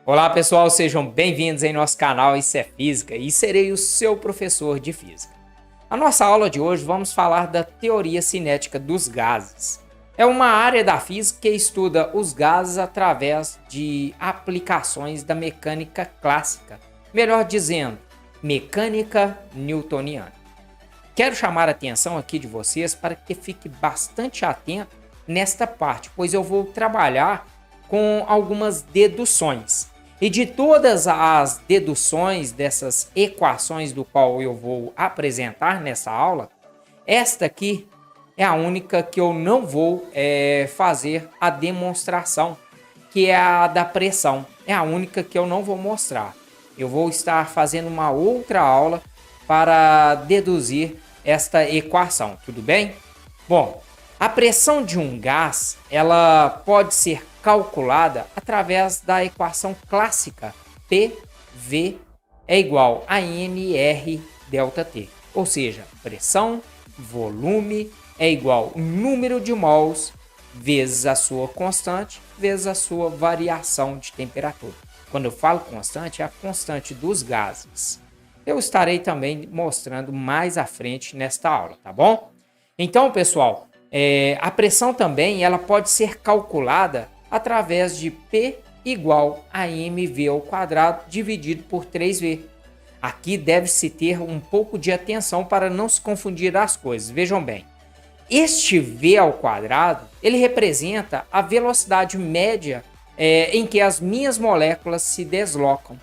Olá pessoal, sejam bem-vindos em nosso canal Isso é Física e serei o seu professor de Física. Na nossa aula de hoje vamos falar da teoria cinética dos gases. É uma área da física que estuda os gases através de aplicações da mecânica clássica, melhor dizendo, mecânica newtoniana. Quero chamar a atenção aqui de vocês para que fique bastante atento nesta parte, pois eu vou trabalhar com algumas deduções. E de todas as deduções dessas equações do qual eu vou apresentar nessa aula, esta aqui é a única que eu não vou fazer a demonstração, que é a da pressão. É a única que eu não vou mostrar. Eu vou estar fazendo uma outra aula para deduzir esta equação, tudo bem? Bom, a pressão de um gás, ela pode ser calculada através da equação clássica PV é igual a nR ΔT, ou seja, pressão, volume é igual ao número de mols vezes a sua constante vezes a sua variação de temperatura. Quando eu falo constante, é a constante dos gases. Eu estarei também mostrando mais à frente nesta aula, tá bom? Então, pessoal, a pressão também ela pode ser calculada através de P igual a mv ao quadrado dividido por 3v. Aqui deve-se ter um pouco de atenção para não se confundir as coisas. Vejam bem, este v ao quadrado ele representa a velocidade média em que as minhas moléculas se deslocam.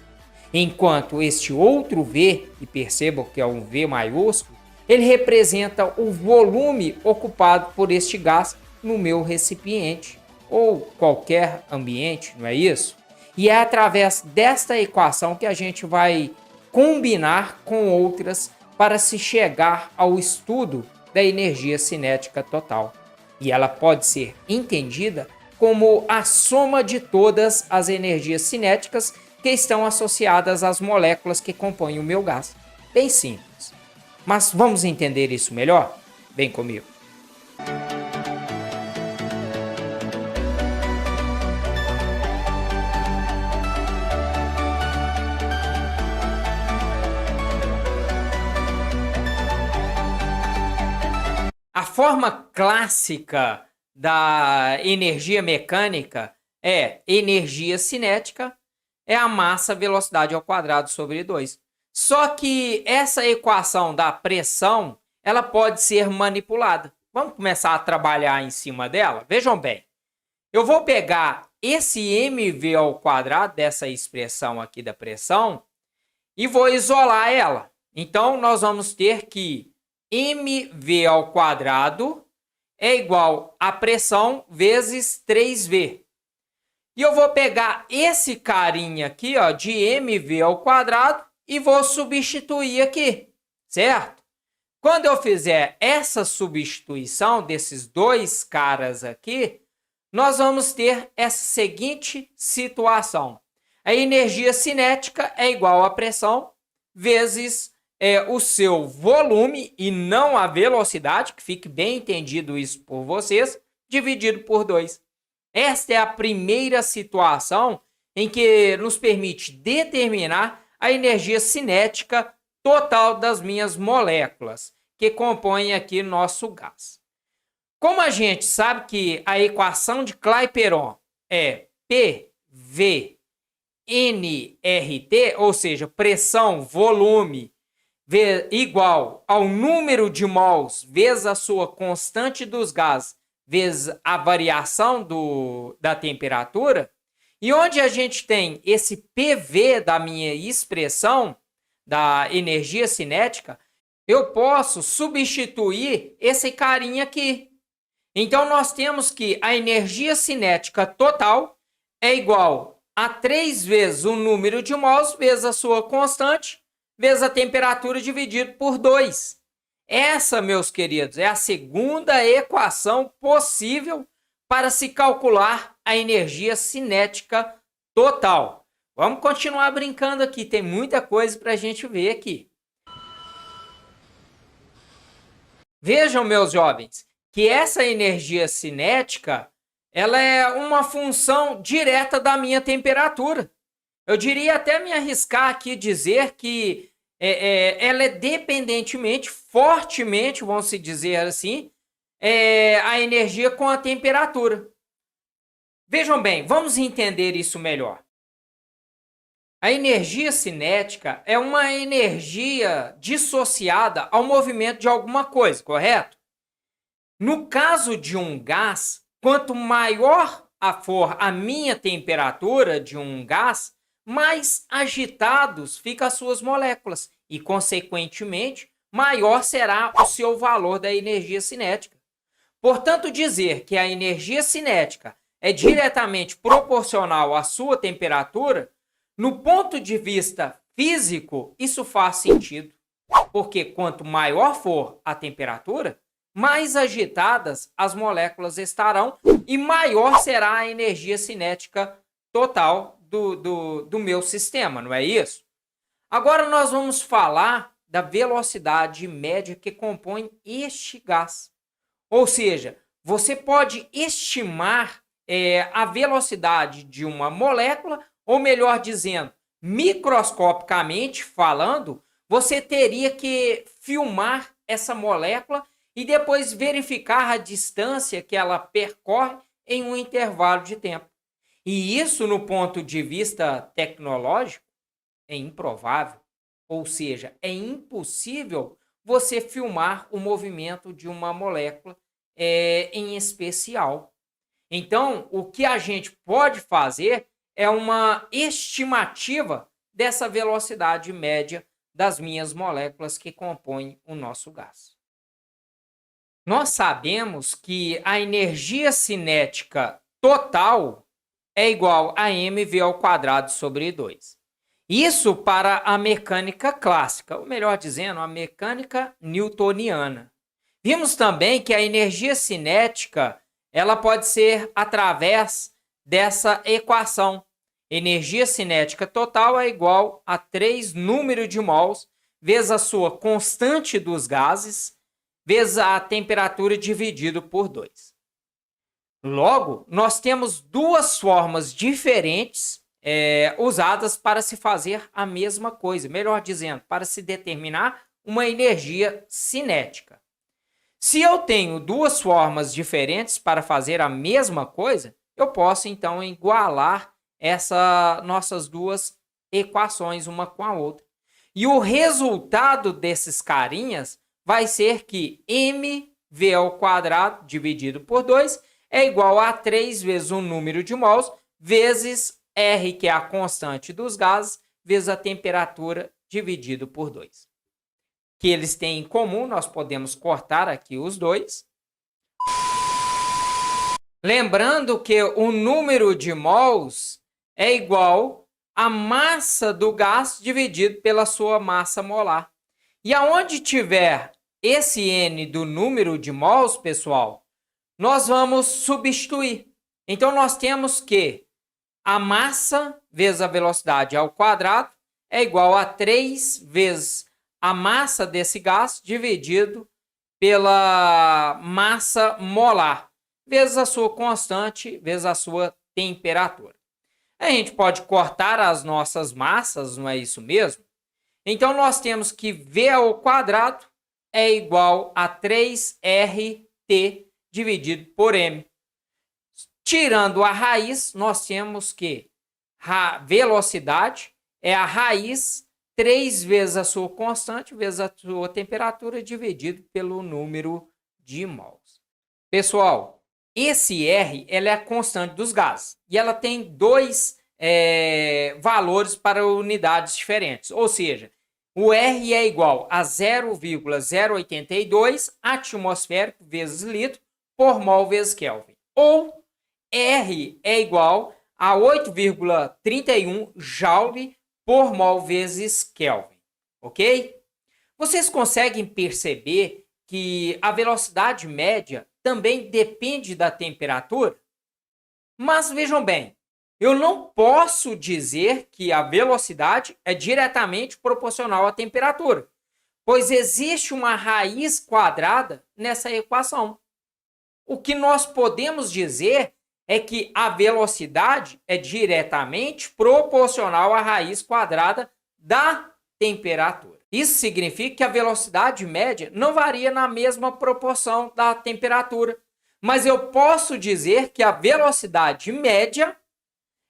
Enquanto este outro v, e percebam que é um v maiúsculo, ele representa o volume ocupado por este gás no meu recipiente ou qualquer ambiente, não é isso? E é através desta equação que a gente vai combinar com outras para se chegar ao estudo da energia cinética total. E ela pode ser entendida como a soma de todas as energias cinéticas que estão associadas às moléculas que compõem o meu gás. Bem simples. Mas vamos entender isso melhor? Vem comigo. A forma clássica da energia mecânica é energia cinética é a massa velocidade ao quadrado sobre 2. Só que essa equação da pressão, ela pode ser manipulada. Vamos começar a trabalhar em cima dela? Vejam bem, eu vou pegar esse mv ao quadrado dessa expressão aqui da pressão e vou isolar ela. Então, nós vamos ter que mv ao quadrado é igual a pressão vezes 3v. E eu vou pegar esse carinha aqui, ó, de mv ao quadrado e vou substituir aqui, certo? Quando eu fizer essa substituição desses dois caras aqui, nós vamos ter essa seguinte situação. A energia cinética é igual a pressão vezes o seu volume e não a velocidade, que fique bem entendido isso por vocês, dividido por 2. Esta é a primeira situação em que nos permite determinar a energia cinética total das minhas moléculas, que compõem aqui nosso gás. Como a gente sabe que a equação de Clapeyron é PV nRT, ou seja, pressão, volume, igual ao número de mols vezes a sua constante dos gases vezes a variação da temperatura, e onde a gente tem esse PV da minha expressão da energia cinética, eu posso substituir esse carinha aqui. Então, nós temos que a energia cinética total é igual a 3 vezes o número de mols vezes a sua constante vezes a temperatura dividido por 2. Essa, meus queridos, é a segunda equação possível para se calcular a energia cinética total. Vamos continuar brincando aqui, tem muita coisa para a gente ver aqui. Vejam, meus jovens, que essa energia cinética ela é uma função direta da minha temperatura. Eu diria até me arriscar aqui dizer que ela é dependentemente, fortemente, vamos se dizer assim, a energia com a temperatura. Vejam bem, vamos entender isso melhor. A energia cinética é uma energia dissociada ao movimento de alguma coisa, correto? No caso de um gás, quanto maior for a minha temperatura de um gás, mais agitados ficam as suas moléculas e, consequentemente, maior será o seu valor da energia cinética. Portanto, dizer que a energia cinética é diretamente proporcional à sua temperatura, no ponto de vista físico, isso faz sentido, porque quanto maior for a temperatura, mais agitadas as moléculas estarão e maior será a energia cinética total do meu sistema, não é isso? Agora nós vamos falar da velocidade média que compõe este gás. Ou seja, você pode estimar a velocidade de uma molécula, ou melhor dizendo, microscopicamente falando, você teria que filmar essa molécula e depois verificar a distância que ela percorre em um intervalo de tempo. E isso, no ponto de vista tecnológico, é improvável. Ou seja, é impossível você filmar o movimento de uma molécula em especial. Então, o que a gente pode fazer é uma estimativa dessa velocidade média das minhas moléculas que compõem o nosso gás. Nós sabemos que a energia cinética total é igual a mv² sobre 2. Isso para a mecânica clássica, ou melhor dizendo, a mecânica newtoniana. Vimos também que a energia cinética ela pode ser através dessa equação. Energia cinética total é igual a 3 número de mols vezes a sua constante dos gases vezes a temperatura dividido por 2. Logo, nós temos duas formas diferentes usadas para se fazer a mesma coisa, melhor dizendo, para se determinar uma energia cinética. Se eu tenho duas formas diferentes para fazer a mesma coisa, eu posso então igualar essas nossas duas equações uma com a outra. E o resultado desses carinhas vai ser que mv² dividido por 2 é igual a 3 vezes o número de mols vezes R, que é a constante dos gases, vezes a temperatura dividido por 2. Que eles têm em comum, nós podemos cortar aqui os dois. Lembrando que o número de mols é igual à massa do gás dividido pela sua massa molar. E aonde tiver esse N do número de mols, pessoal, nós vamos substituir. Então, nós temos que a massa vezes a velocidade ao quadrado é igual a 3 vezes a massa desse gás dividido pela massa molar, vezes a sua constante, vezes a sua temperatura. A gente pode cortar as nossas massas, não é isso mesmo? Então, nós temos que V ao quadrado é igual a 3RT dividido por M. Tirando a raiz, nós temos que a velocidade é a raiz 3 vezes a sua constante, vezes a sua temperatura, dividido pelo número de mols. Pessoal, esse R ela é a constante dos gases. E ela tem dois valores para unidades diferentes. Ou seja, o R é igual a 0,082 atmosférico vezes litro por mol vezes Kelvin. Ou R é igual a 8,31 Joule por mol vezes Kelvin, ok? Vocês conseguem perceber que a velocidade média também depende da temperatura? Mas vejam bem, eu não posso dizer que a velocidade é diretamente proporcional à temperatura, pois existe uma raiz quadrada nessa equação. O que nós podemos dizer é que a velocidade é diretamente proporcional à raiz quadrada da temperatura. Isso significa que a velocidade média não varia na mesma proporção da temperatura, mas eu posso dizer que a velocidade média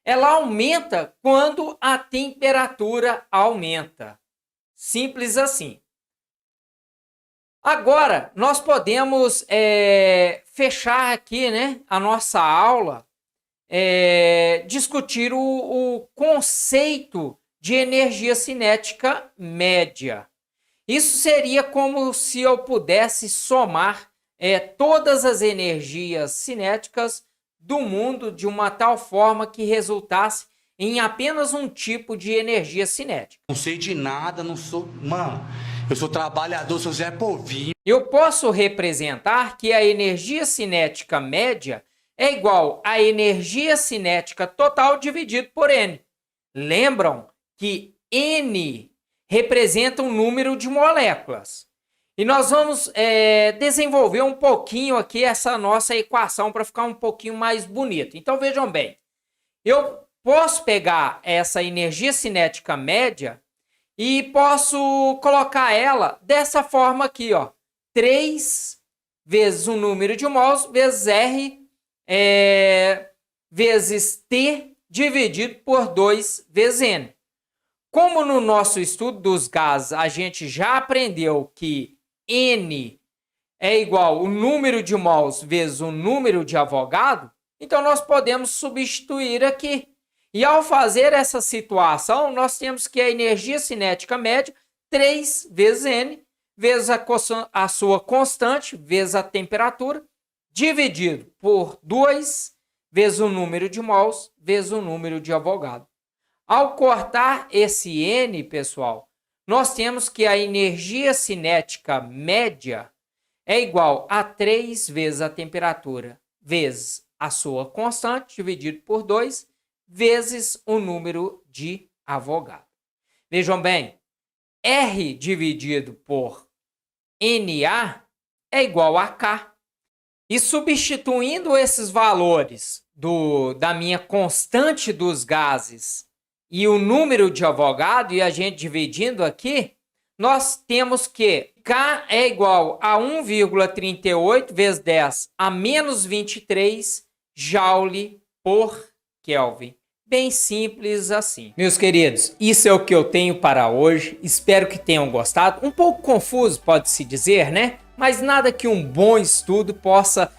ela aumenta quando a temperatura aumenta. Simples assim. Agora, nós podemos fechar aqui, né, a nossa aula, discutir o conceito de energia cinética média. Isso seria como se eu pudesse somar todas as energias cinéticas do mundo de uma tal forma que resultasse em apenas um tipo de energia cinética. Não sei de nada, não sou... Mano, eu sou trabalhador, sou Zé Povinho. Eu posso representar que a energia cinética média é igual à energia cinética total dividido por N. Lembram que N representa um número de moléculas. E nós vamos desenvolver um pouquinho aqui essa nossa equação para ficar um pouquinho mais bonito. Então vejam bem, eu posso pegar essa energia cinética média e posso colocar ela dessa forma aqui, ó. 3 vezes o número de mols vezes R vezes T dividido por 2 vezes N. Como no nosso estudo dos gases a gente já aprendeu que N é igual o número de mols vezes o número de Avogadro, então nós podemos substituir aqui. E ao fazer essa situação, nós temos que a energia cinética média, 3 vezes N, vezes a sua constante, vezes a temperatura, dividido por 2, vezes o número de mols, vezes o número de Avogadro. Ao cortar esse N, pessoal, nós temos que a energia cinética média é igual a 3 vezes a temperatura, vezes a sua constante, dividido por 2, vezes o número de Avogadro. Vejam bem, R dividido por NA é igual a K. E substituindo esses valores da minha constante dos gases e o número de Avogadro, e a gente dividindo aqui, nós temos que K é igual a 1,38 vezes 10 a menos 23 Joule por Kelvin. Bem simples assim. Meus queridos, isso é o que eu tenho para hoje. Espero que tenham gostado. Um pouco confuso, pode-se dizer, né? Mas nada que um bom estudo possa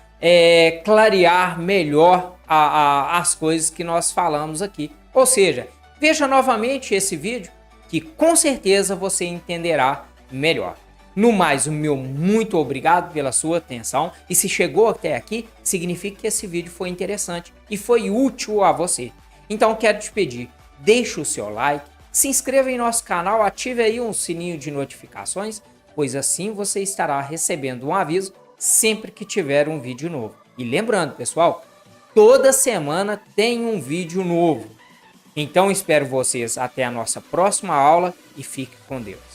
clarear melhor as coisas que nós falamos aqui. Ou seja, veja novamente esse vídeo que com certeza você entenderá melhor. No mais, o meu muito obrigado pela sua atenção. E se chegou até aqui, significa que esse vídeo foi interessante e foi útil a você. Então quero te pedir, deixe o seu like, se inscreva em nosso canal, ative aí um sininho de notificações, pois assim você estará recebendo um aviso sempre que tiver um vídeo novo. E lembrando, pessoal, toda semana tem um vídeo novo. Então espero vocês até a nossa próxima aula e fique com Deus.